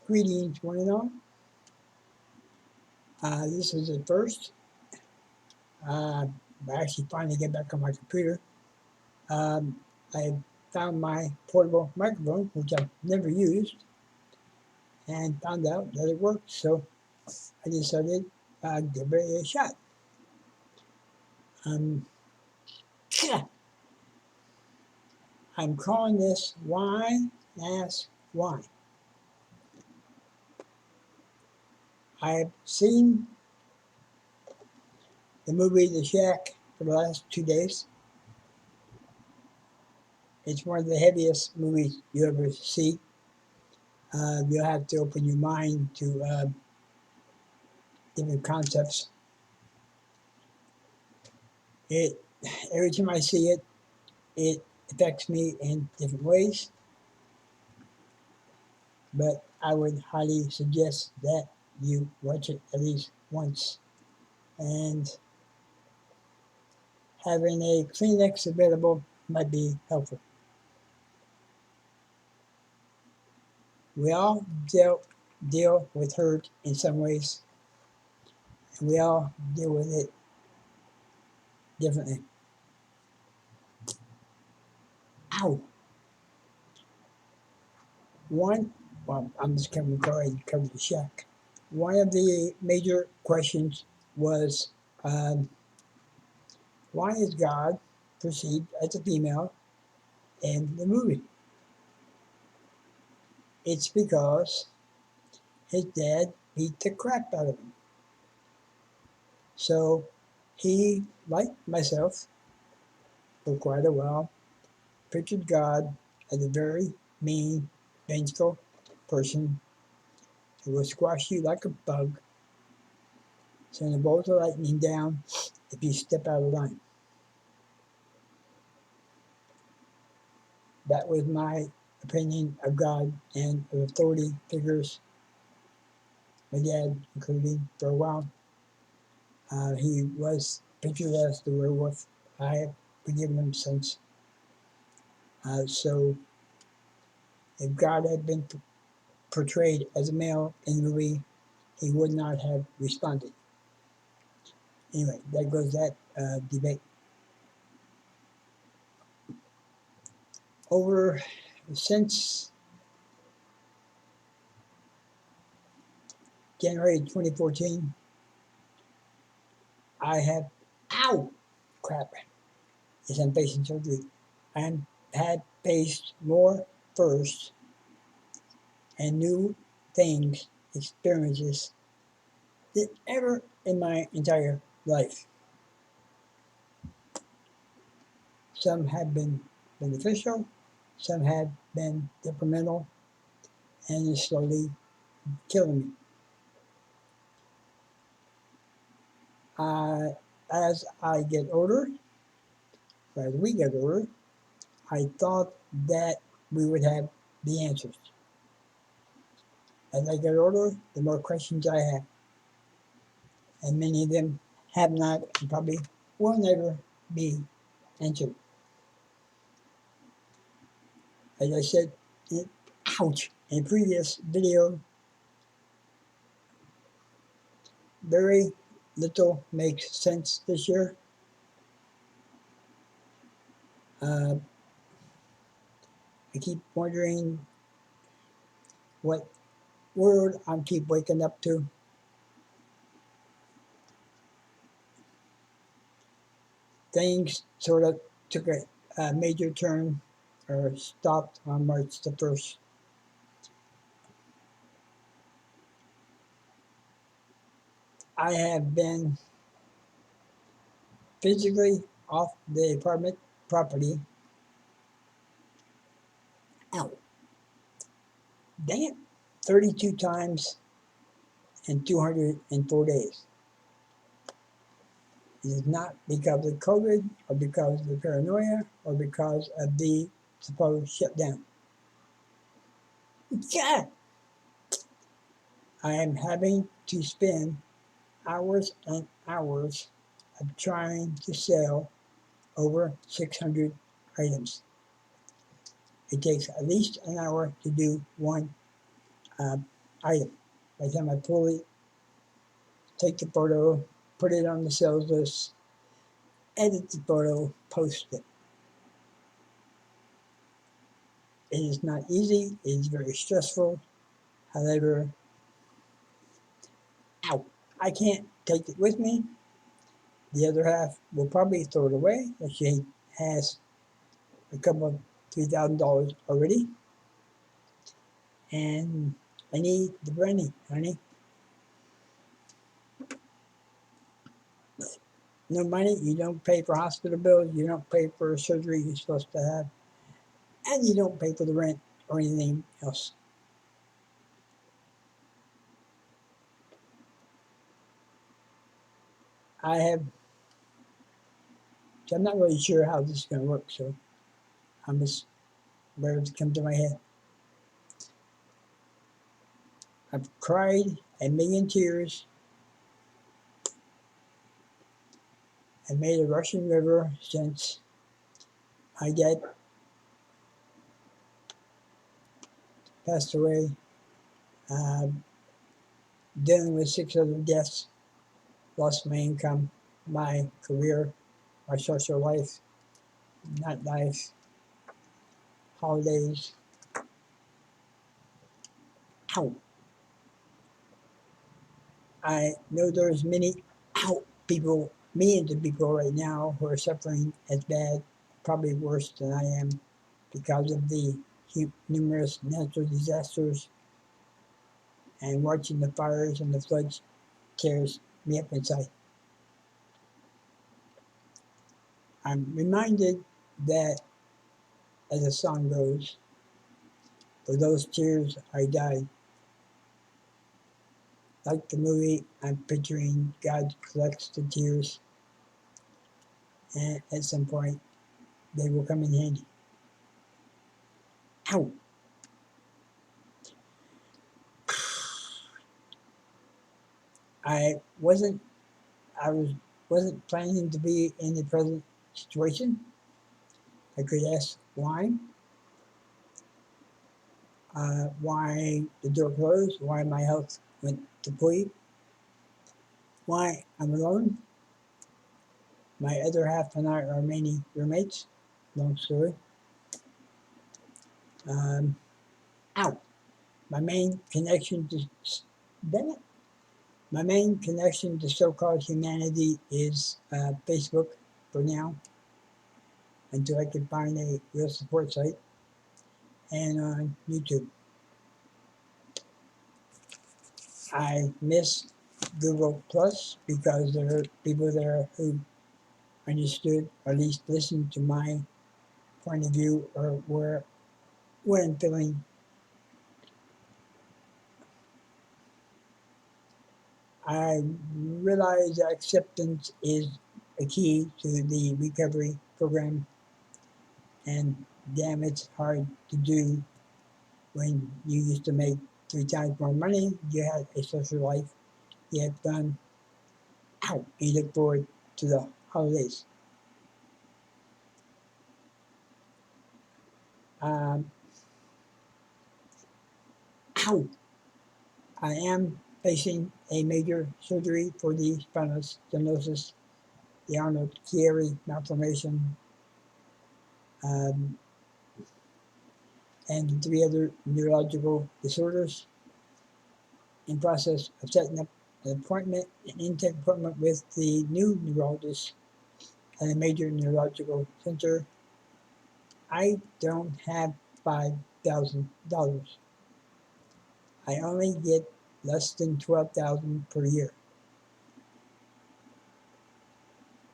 Greetings, one and all. This is the first. I actually finally get back on my computer. Um, I found my portable microphone, which I've never used, and found out that it worked. So I decided give it a shot. Um, I'm calling this Why Ask Why. I've seen the movie The Shack for the last 2 days. It's one of the heaviest movies you ever see. You'll have to open your mind to different concepts. It every time I see it, it affects me in different ways. But I would highly suggest that you watch it at least once. And having a Kleenex available might be helpful. We all deal with hurt in some ways, and we all deal with it differently. Ow! I'm just going to go ahead and cover the shack. One of the major questions was why is God perceived as a female in the movie? It's because his dad beat the crap out of him. So he, like myself, for quite a while, pictured God as a very mean, vengeful person who will squash you like a bug, send a bolt of lightning down if you step out of line. That was my opinion of God and of authority figures, my dad including, for a while. He was pictured as the werewolf. I have forgiven him since. So if God had been portrayed as a male in the movie, he would not have responded. Anyway, that goes that debate. Over since January 2014, I have, ow, crap, yes, I'm facing surgery. I had faced more firsts and new things, experiences than ever in my entire life. Some have been beneficial, some have been detrimental, and is slowly killing me. As I get older, as we get older, I thought that we would have the answers. As I get older, the more questions I have. And many of them have not and probably will never be answered. As I said, ouch, in a previous video, very little makes sense this year. I keep wondering what world I keep waking up to. Things sort of took a major turn or stopped on March the 1st. I have been physically off the apartment property. Ow. Dang it. 32 times in 204 days. It is not because of COVID or because of the paranoia or because of the supposed shutdown. Yeah. I am having to spend hours and hours of trying to sell over 600 items. It takes at least an hour to do one item. By the time I pull it, take the photo, put it on the sales list, edit the photo, post it. It is not easy, it is very stressful. However, I can't take it with me. The other half will probably throw it away if she has a couple of $3,000 already. And I need the money, honey. No money, you don't pay for hospital bills, you don't pay for surgery you're supposed to have, and you don't pay for the rent or anything else. I have, so I'm not really sure how this is going to work, so I'm just whatever comes to my head. I've cried a million tears. I made a Russian river since my dad passed away. Uh, Dealing with 6 other deaths, lost my income, my career, my social life, nightlife, holidays. Ow. I know there's many people, millions of people right now who are suffering as bad, probably worse than I am, because of the numerous natural disasters, and watching the fires and the floods tears me up inside. I'm reminded that, as the song goes, for those tears I died. Like the movie, I'm picturing God collects the tears, and at some point they will come in handy. Ow! I wasn't I wasn't planning to be in the present situation. I could ask why the door closed, why my health went to deployed, why I'm alone. My other half and I are mainly roommates. Long story. Um, ow! My main connection to Bennett. My main connection to so-called humanity is Facebook for now, until I can find a real support site, and on YouTube. I miss Google Plus because there are people there who understood, or at least listened to my point of view, or where what I'm feeling. I realize that acceptance is a key to the recovery program, and damn, it's hard to do when you used to make 3 times more money, you had a social life, you had fun, and you look forward to the holidays. Um, ow! I am facing a major surgery for the spinal stenosis, the Arnold-Chiari malformation, um, and 3 other neurological disorders. In process of setting up an appointment, an intake appointment with the new neurologist at a major neurological center. I don't have $5,000. I only get less than $12,000 per year.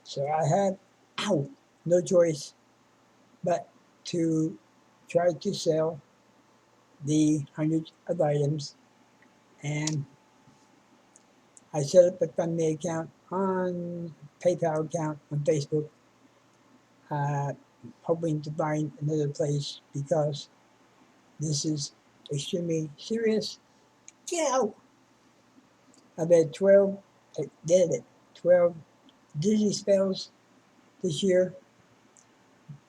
So I have no choice but to try to sell the hundreds of items, and I set up a FundMe account on PayPal account on Facebook, uh, hoping to find another place because this is extremely serious. Get out! I've had 12 dizzy spells this year.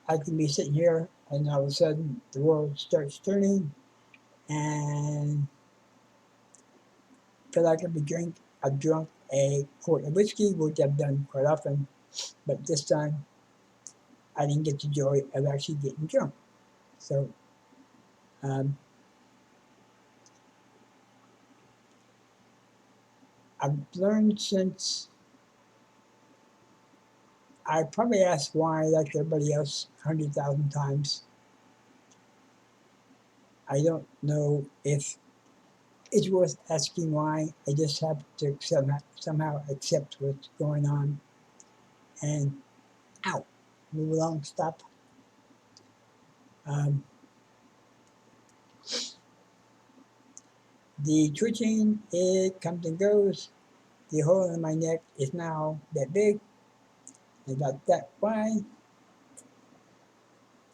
I can be sitting here and all of a sudden the world starts turning, and feel like I've drunk a quart of whiskey, which I've done quite often, but this time I didn't get the joy of actually getting drunk. So, um, I've learned since I probably asked why, like everybody else, 100,000 times. I don't know if it's worth asking why. I just have to somehow accept what's going on and out, move along, stop. Um, the twitching, it comes and goes. The hole in my neck is now that big. About that wide.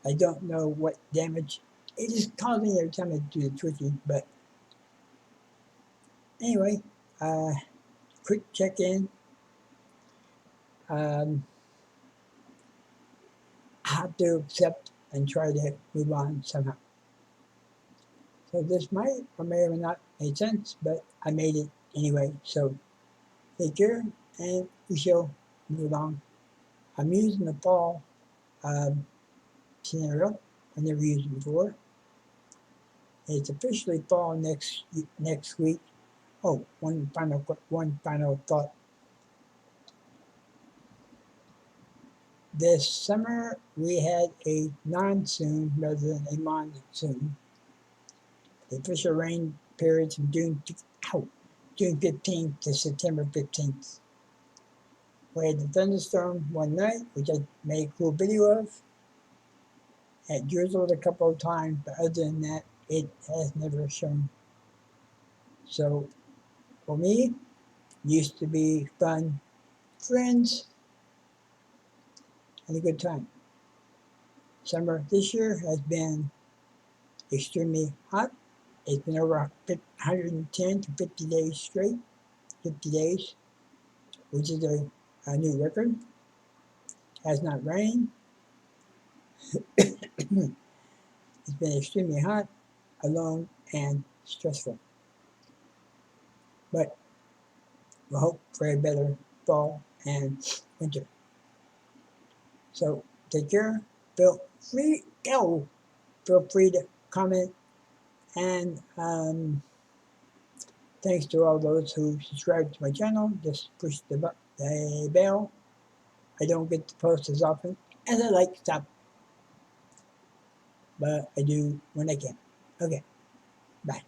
I don't know what damage it is causing every time I do the twitching, but anyway, quick check-in. I have to accept and try to move on somehow. So this might or may or may not make sense, but I made it anyway. So take care, and we shall move on. I'm using the fall scenario. I never used it before. It's officially fall next week. Oh, one final thought. This summer we had a non-soon rather than a monsoon. The official rain periods from June 15th to September 15th. We had the thunderstorm one night, which I made a cool video of. It drizzled a couple of times, but other than that, it has never shown. So for me, used to be fun, friends, and a good time. Summer this year has been extremely hot. It's been over 110 to 50 days straight, 50 days, which is a new record. Has not rained. It's been extremely hot, alone, and stressful. But we hope for a better fall and winter. So take care. Feel free, feel free to comment, and thanks to all those who subscribe to my channel. Just push the bell. I don't get to post as often as I like to, but I do when I can. Okay, bye.